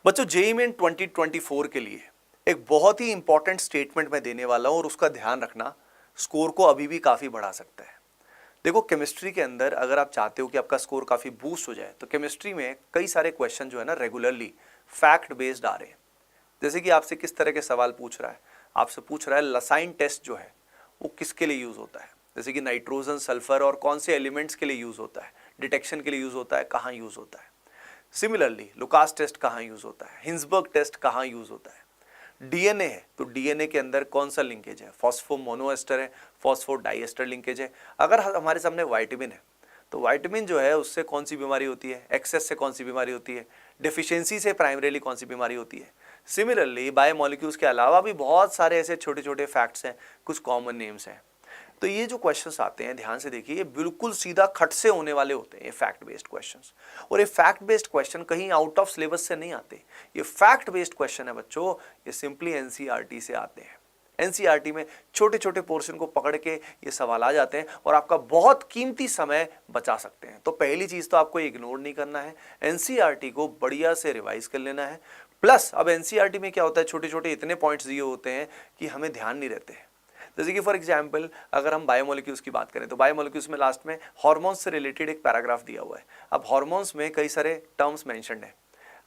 बच्चों JEE main 2024 के लिए एक बहुत ही इंपॉर्टेंट स्टेटमेंट मैं देने वाला हूं और उसका ध्यान रखना, स्कोर को अभी भी काफी बढ़ा सकता है। देखो केमिस्ट्री के अंदर अगर आप चाहते हो कि आपका स्कोर काफी बूस्ट हो जाए तो केमिस्ट्री में कई सारे क्वेश्चन जो है ना रेगुलरली फैक्ट बेस्ड आ रहे हैं। जैसे कि आपसे किस तरह के सवाल पूछ रहा है, आपसे पूछ रहा है लसाइन टेस्ट जो है वो किसके लिए यूज होता है, जैसे कि नाइट्रोजन सल्फर और कौन से एलिमेंट्स के लिए यूज होता है, डिटेक्शन के लिए यूज होता है, कहाँ यूज होता है। सिमिलरली लुकास टेस्ट कहाँ यूज होता है, हिंसबर्ग टेस्ट कहाँ यूज होता है। डीएनए है तो डीएनए के अंदर कौन सा लिंकेज है, फॉस्फो मोनोएस्टर है, फॉस्फो डाइएस्टर लिंकेज है। अगर हमारे सामने वाइटामिन है तो वाइटामिन जो है उससे कौन सी बीमारी होती है, एक्सेस से कौन सी बीमारी होती है, डेफिशिएंसी से प्राइमरीली कौन सी बीमारी होती है। सिमिलरली बायोमोलिक्यूल्स के अलावा भी बहुत सारे ऐसे छोटे छोटे फैक्ट्स हैं, कुछ कॉमन नेम्स हैं। तो ये जो क्वेश्चंस आते हैं ध्यान से देखिए, ये बिल्कुल सीधा खट से होने वाले होते हैं, ये फैक्ट बेस्ड क्वेश्चंस। और ये फैक्ट बेस्ड क्वेश्चन कहीं आउट ऑफ सिलेबस से नहीं आते, ये फैक्ट बेस्ड क्वेश्चन है बच्चों, ये सिंपली एनसीईआरटी से आते हैं। एनसीईआरटी में छोटे छोटे पोर्शन को पकड़ के ये सवाल आ जाते हैं और आपका बहुत कीमती समय बचा सकते हैं। तो पहली चीज तो आपको इग्नोर नहीं करना है, एनसीईआरटी को बढ़िया से रिवाइज कर लेना है। प्लस अब एनसीईआरटी में क्या होता है, छोटे छोटे इतने पॉइंट्स दिए होते हैं कि हमें ध्यान नहीं रहते हैं। जैसे कि फॉर एग्जांपल अगर हम बायोमोलिक्यूल्स की बात करें तो बायोमोलिक्यूल्स में लास्ट में हार्मोन्स से रिलेटेड एक पैराग्राफ दिया हुआ है। अब हार्मोन्स में कई सारे टर्म्स मेंशन्ड है,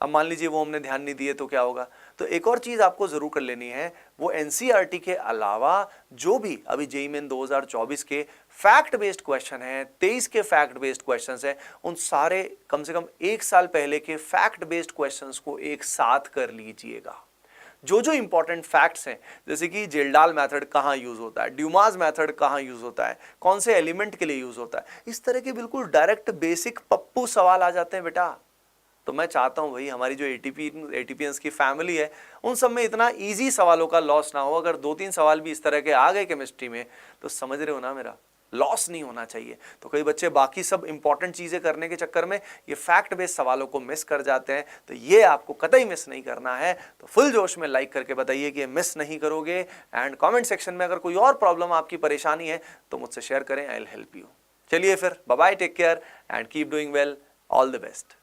अब मान लीजिए वो हमने ध्यान नहीं दिए तो क्या होगा। तो एक और चीज आपको जरूर कर लेनी है, वो एनसीईआरटी के अलावा जो भी अभी जेईई मेन 2024 के फैक्ट बेस्ड क्वेश्चन है, 23 के फैक्ट बेस्ड क्वेश्चंस हैं, उन सारे कम से कम एक साल पहले के फैक्ट बेस्ड क्वेश्चंस को एक साथ कर लीजिएगा। जो जो इंपॉर्टेंट फैक्ट्स हैं, जैसे कि जेल्डाल मेथड कहाँ यूज होता है, ड्यूमास मेथड कहाँ यूज होता है, कौन से एलिमेंट के लिए यूज होता है, इस तरह के बिल्कुल डायरेक्ट बेसिक पप्पू सवाल आ जाते हैं बेटा। तो मैं चाहता हूं भाई हमारी जो एटीपीएंस की फैमिली है उन सब में इतना इजी सवालों का लॉस ना हो। अगर 2-3 सवाल भी इस तरह के आ गए केमिस्ट्री में तो समझ रहे हो ना, मेरा लॉस नहीं होना चाहिए। तो कई बच्चे बाकी सब इंपॉर्टेंट चीजें करने के चक्कर में ये फैक्ट बेस्ड सवालों को मिस कर जाते हैं, तो ये आपको कतई मिस नहीं करना है। तो फुल जोश में लाइक करके बताइए कि ये मिस नहीं करोगे, एंड कमेंट सेक्शन में अगर कोई और प्रॉब्लम आपकी परेशानी है तो मुझसे शेयर करें, आई विल हेल्प यू। चलिए फिर bye bye, take care and keep doing well, all the best.